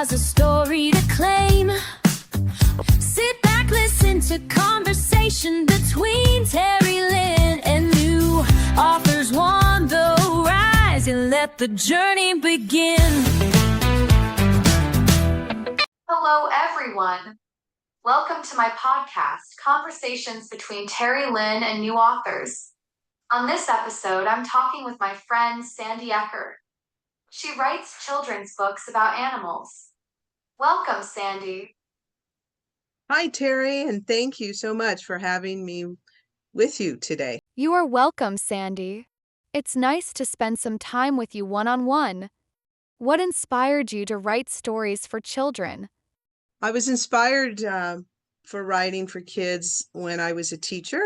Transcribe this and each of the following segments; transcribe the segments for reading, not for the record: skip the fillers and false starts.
has a story to claim. Sit back, listen to conversation between Terry Lynn and new authors on the rise, and let the journey begin. Hello, everyone. Welcome to my podcast, Conversations Between Terry Lynn and New Authors. On this episode, I'm talking with my friend Sandy Ecker. She writes children's books about animals. Welcome, Sandy. Hi, Terry, and thank you so much for having me with you today. You are welcome, Sandy. It's nice to spend some time with you one-on-one. What inspired you to write stories for children? I was inspired for writing for kids when I was a teacher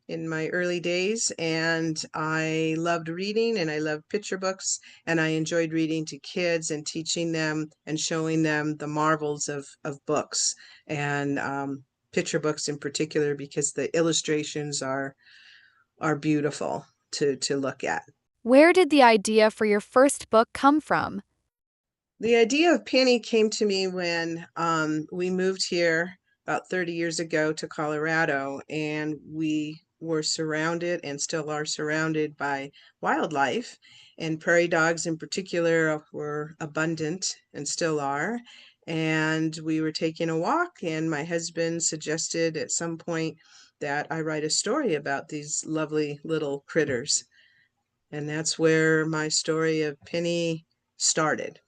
in my early days, and I loved reading and I loved picture books, and I enjoyed reading to kids and teaching them and showing them the marvels of books, and picture books in particular, because the illustrations are beautiful to look at. Where did the idea for your first book come from? The idea of Penny came to me when we moved here about 30 years ago to Colorado, and we were surrounded and still are surrounded by wildlife, and prairie dogs in particular were abundant and still are. And we were taking a walk, and my husband suggested at some point that I write a story about these lovely little critters. And that's where my story of Penny started.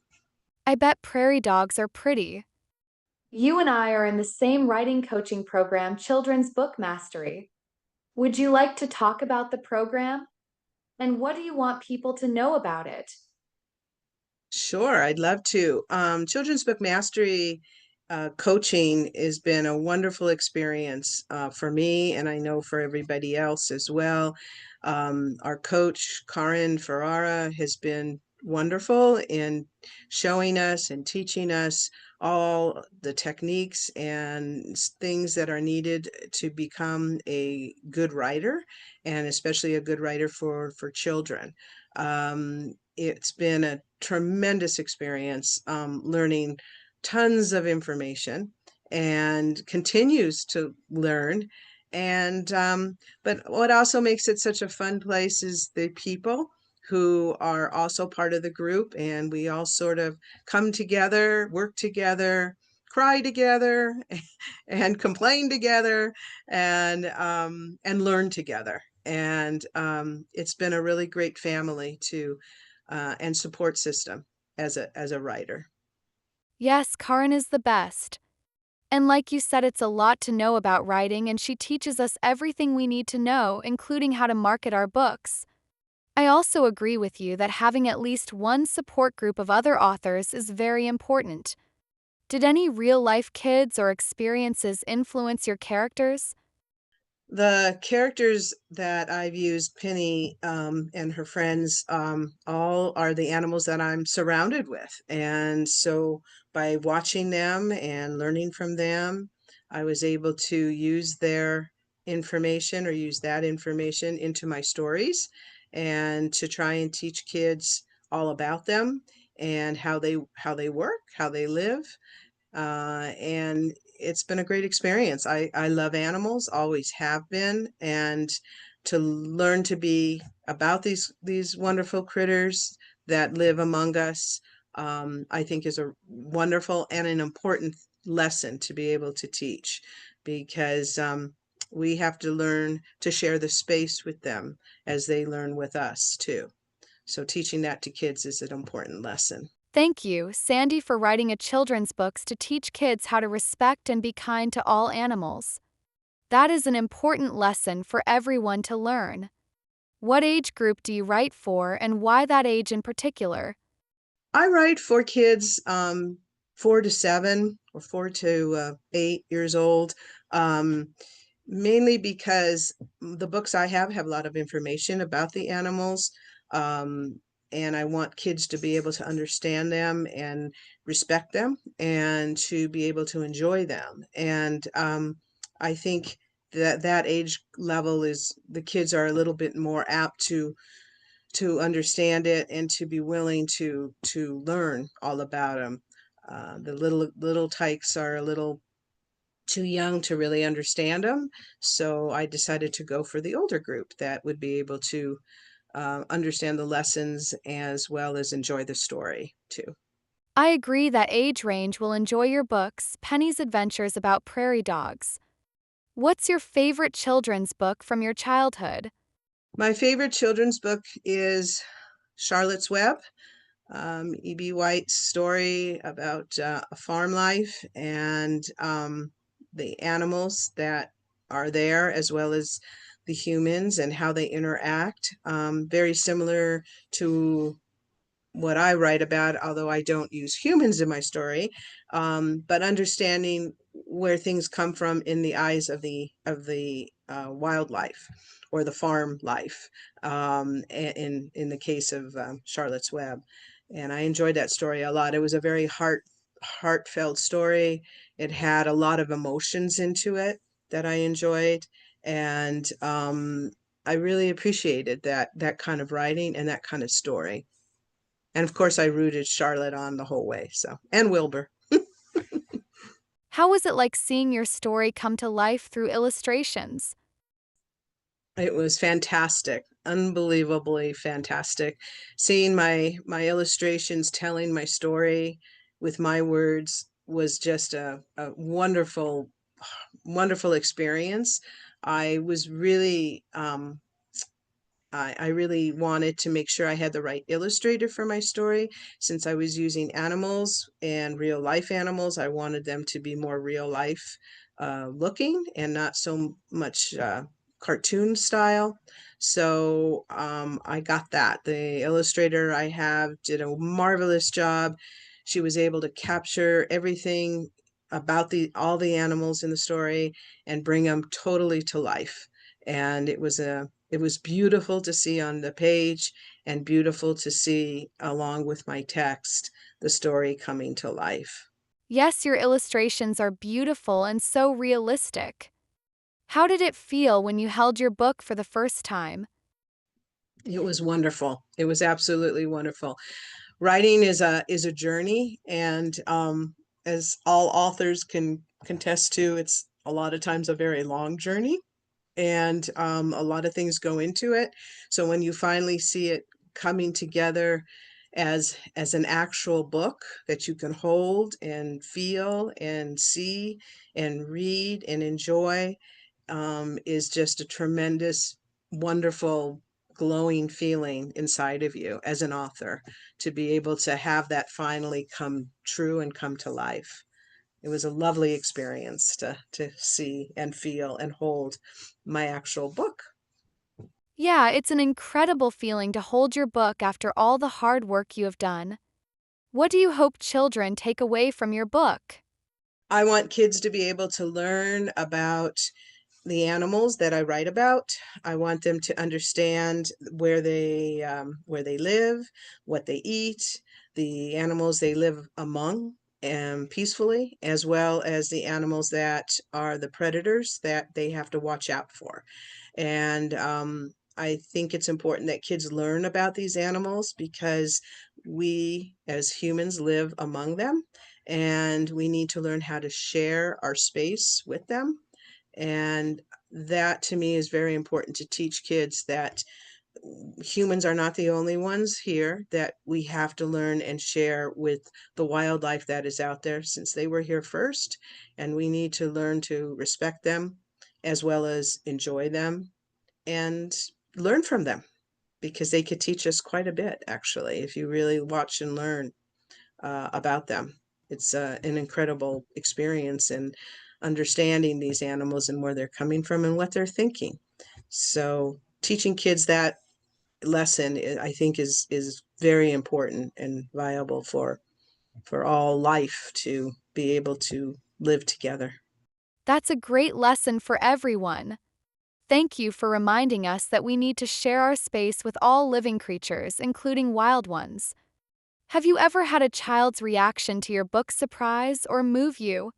I bet prairie dogs are pretty. You and I are in the same writing coaching program, Children's Book Mastery. Would you like to talk about the program? And what do you want people to know about it? Sure, I'd love to. Children's Book Mastery coaching has been a wonderful experience for me, and I know for everybody else as well. Our coach, Karin Ferrara, has been wonderful in showing us and teaching us all the techniques and things that are needed to become a good writer, and especially a good writer for children. It's been a tremendous experience learning tons of information, and continues to learn. And but what also makes it such a fun place is the people who are also part of the group, and we all sort of come together, work together, cry together, and complain together, and learn together. And it's been a really great family to and support system as a writer. Yes, Karin is the best. And like you said, it's a lot to know about writing, and she teaches us everything we need to know, including how to market our books. I also agree with you that having at least one support group of other authors is very important. Did any real-life kids or experiences influence your characters? The characters that I've used, Penny and her friends, all are the animals that I'm surrounded with. And so by watching them and learning from them, I was able to use their information, or use that information into my stories, and to try and teach kids all about them and how they work, how they live. And it's been a great experience. I love animals, always have been, and to learn to be about these wonderful critters that live among us, I think is a wonderful and an important lesson to be able to teach, because we have to learn to share the space with them as they learn with us too. So teaching that to kids is an important lesson. Thank you, Sandy, for writing a children's books to teach kids how to respect and be kind to all animals. That is an important lesson for everyone to learn. What age group do you write for, and why that age in particular? I write for kids 4 to 7 or 4 to 8 years old, mainly because the books I have a lot of information about the animals. And I want kids to be able to understand them and respect them, and to be able to enjoy them. And I think that age level is, the kids are a little bit more apt to understand it and to be willing to learn all about them. The little tykes are a little too young to really understand them. So I decided to go for the older group that would be able to understand the lessons as well as enjoy the story too. I agree that age range will enjoy your books, Penny's Adventures About Prairie Dogs. What's your favorite children's book from your childhood? My favorite children's book is Charlotte's Web, E.B. White's story about a farm life and the animals that are there, as well as the humans and how they interact. Very similar to what I write about, although I don't use humans in my story, but understanding where things come from in the eyes of the wildlife or the farm life, in the case of Charlotte's Web. And I enjoyed that story a lot. It was a very heartfelt story. It had a lot of emotions into it that I enjoyed, and I really appreciated that kind of writing and that kind of story. And of course, I rooted Charlotte on the whole way. So, and Wilbur. How was it like seeing your story come to life through illustrations? It was fantastic, unbelievably fantastic. Seeing my illustrations telling my story with my words was just a wonderful experience. I was really I really wanted to make sure I had the right illustrator for my story. Since I was using animals and real life animals, I wanted them to be more real life looking and not so much cartoon style. So I got that. The illustrator I have did a marvelous job. She was able to capture everything about all the animals in the story and bring them totally to life. And it was beautiful to see on the page and beautiful to see along with my text the story coming to life. Yes, your illustrations are beautiful and so realistic. How did it feel when you held your book for the first time? It was wonderful. It was absolutely wonderful. Writing is a journey, and as all authors can contest to, it's a lot of times a very long journey, and a lot of things go into it. So when you finally see it coming together as an actual book that you can hold and feel and see and read and enjoy, is just a tremendous, wonderful, glowing feeling inside of you as an author to be able to have that finally come true and come to life. It was a lovely experience to see and feel and hold my actual book. Yeah, it's an incredible feeling to hold your book after all the hard work you have done. What do you hope children take away from your book? I want kids to be able to learn about the animals that I write about. I want them to understand where they live, what they eat, the animals they live among and peacefully, as well as the animals that are the predators that they have to watch out for. And I think it's important that kids learn about these animals because we as humans live among them, and we need to learn how to share our space with them. And that to me is very important, to teach kids that humans are not the only ones here, that we have to learn and share with the wildlife that is out there, since they were here first, and we need to learn to respect them as well as enjoy them and learn from them, because they could teach us quite a bit, actually, if you really watch and learn about them. It's an incredible experience in understanding these animals and where they're coming from and what they're thinking. So teaching kids that lesson, I think, is very important and viable for all life to be able to live together. That's a great lesson for everyone. Thank you for reminding us that we need to share our space with all living creatures, including wild ones. Have you ever had a child's reaction to your book surprise or move you?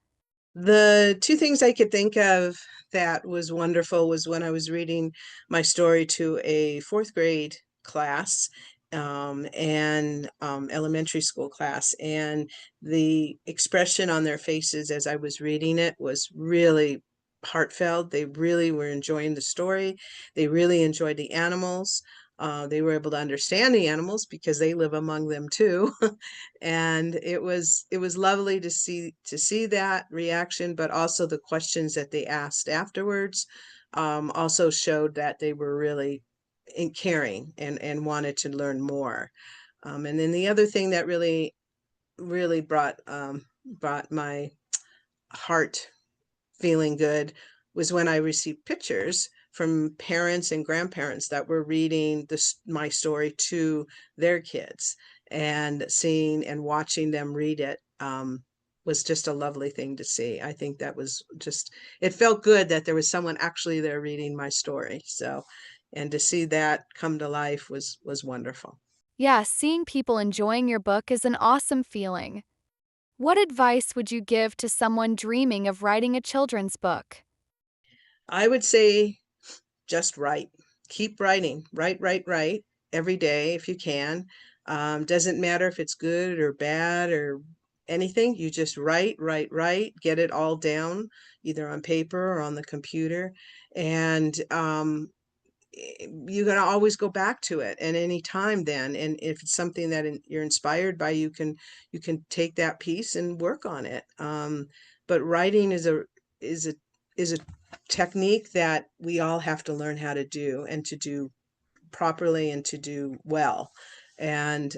The two things I could think of that was wonderful was when I was reading my story to a fourth grade class, and elementary school class. And the expression on their faces as I was reading it was really heartfelt. They really were enjoying the story. They really enjoyed the animals. They were able to understand the animals because they live among them too. And it was lovely to see that reaction, but also the questions that they asked afterwards also showed that they were really caring and wanted to learn more. And then the other thing that really brought my heart feeling good was when I received pictures from parents and grandparents that were reading my story to their kids, and seeing and watching them read it was just a lovely thing to see. I think that was just, it felt good that there was someone actually there reading my story. So, and to see that come to life was wonderful. Yeah, seeing people enjoying your book is an awesome feeling. What advice would you give to someone dreaming of writing a children's book? I would say just write. Keep writing. Write every day if you can. Doesn't matter if it's good or bad or anything. You just write, get it all down, either on paper or on the computer. And you're going to always go back to it at any time then. And if it's something that you're inspired by, you can take that piece and work on it. But writing is a is a technique that we all have to learn how to do, and to do properly and to do well. And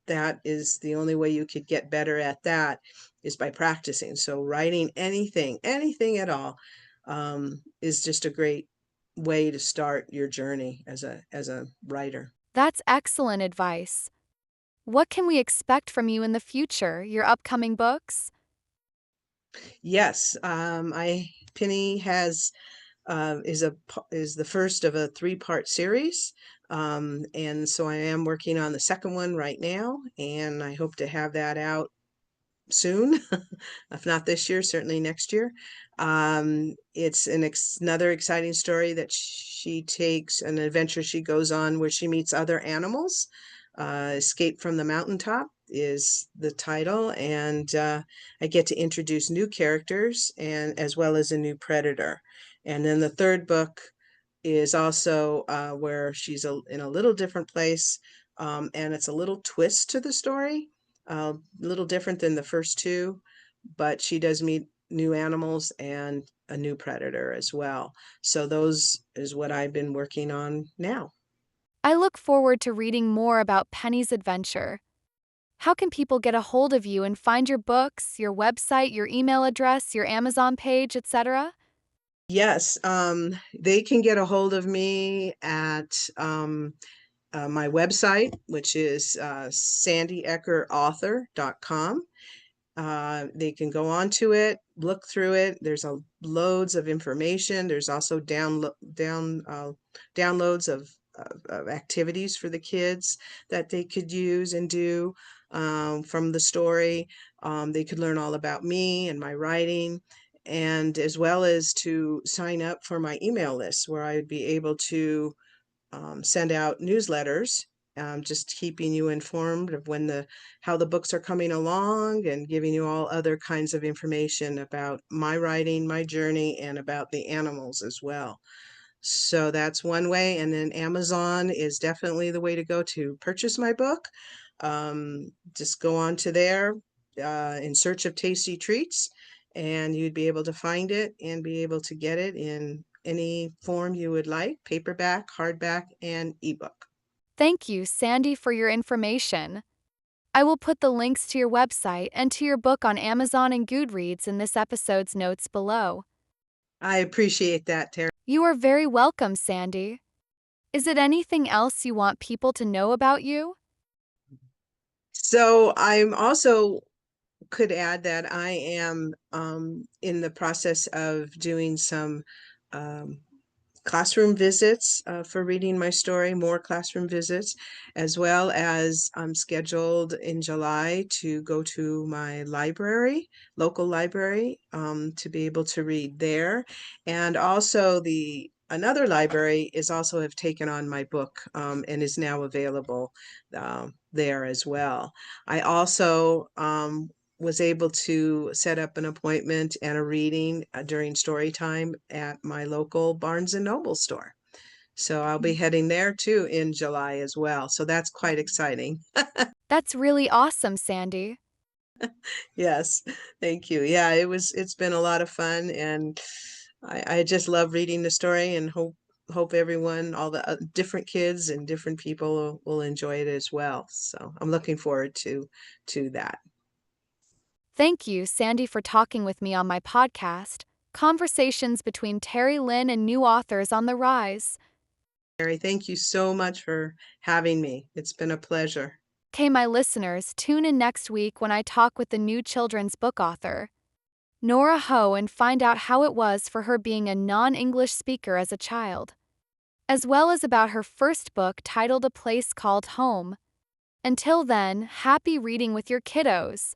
that is the only way you could get better at that, is by practicing. So writing anything at all, is just a great way to start your journey as a writer. That's excellent advice. What can we expect from you in the future, your upcoming books? Yes, I Penny has is the first of a 3-part series. And so I am working on the second one right now, and I hope to have that out soon, if not this year, certainly next year. It's another exciting story that she takes, an adventure she goes on where she meets other animals. Escape from the Mountaintop is the title, and I get to introduce new characters, and as well as a new predator. And then the third book is also where she's in a little different place, and it's a little twist to the story, a little different than the first two, but she does meet new animals and a new predator as well. So those is what I've been working on now. I look forward to reading more about Penny's adventure. How can people get a hold of you and find your books, your website, your email address, your Amazon page, etc.? Yes, they can get a hold of me at my website, which is sandyeckerauthor.com. They can go onto it, look through it. There's loads of information. There's also downloads of activities for the kids that they could use and do from the story. They could learn all about me and my writing, and as well as to sign up for my email list, where I would be able to send out newsletters, just keeping you informed of how the books are coming along, and giving you all other kinds of information about my writing, my journey, and about the animals as well. So that's one way. And then Amazon is definitely the way to go to purchase my book. Just go on to there in search of Tasty Treats, and you'd be able to find it and be able to get it in any form you would like: paperback, hardback, and ebook. Thank you, Sandy, for your information. I will put the links to your website and to your book on Amazon and Goodreads in this episode's notes below. I appreciate that, Terry. You are very welcome, Sandy. Is it anything else you want people to know about you? So I'm also could add that I am in the process of doing some um, classroom visits for reading my story, more classroom visits, as well as I'm scheduled in July to go to my local library, to be able to read there. And also another library is also have taken on my book and is now available there as well. I also was able to set up an appointment and a reading during story time at my local Barnes and Noble store. So I'll be heading there too in July as well. So that's quite exciting. That's really awesome, Sandy. Yes, thank you. Yeah, it's been a lot of fun, and I just love reading the story and hope everyone, all the different kids and different people will enjoy it as well. So I'm looking forward to that. Thank you, Sandy, for talking with me on my podcast, Conversations Between Terry Lynn and New Authors on the Rise. Mary, thank you so much for having me. It's been a pleasure. Okay, my listeners, tune in next week when I talk with the new children's book author, Nora Ho, and find out how it was for her being a non-English speaker as a child, as well as about her first book titled A Place Called Home. Until then, happy reading with your kiddos.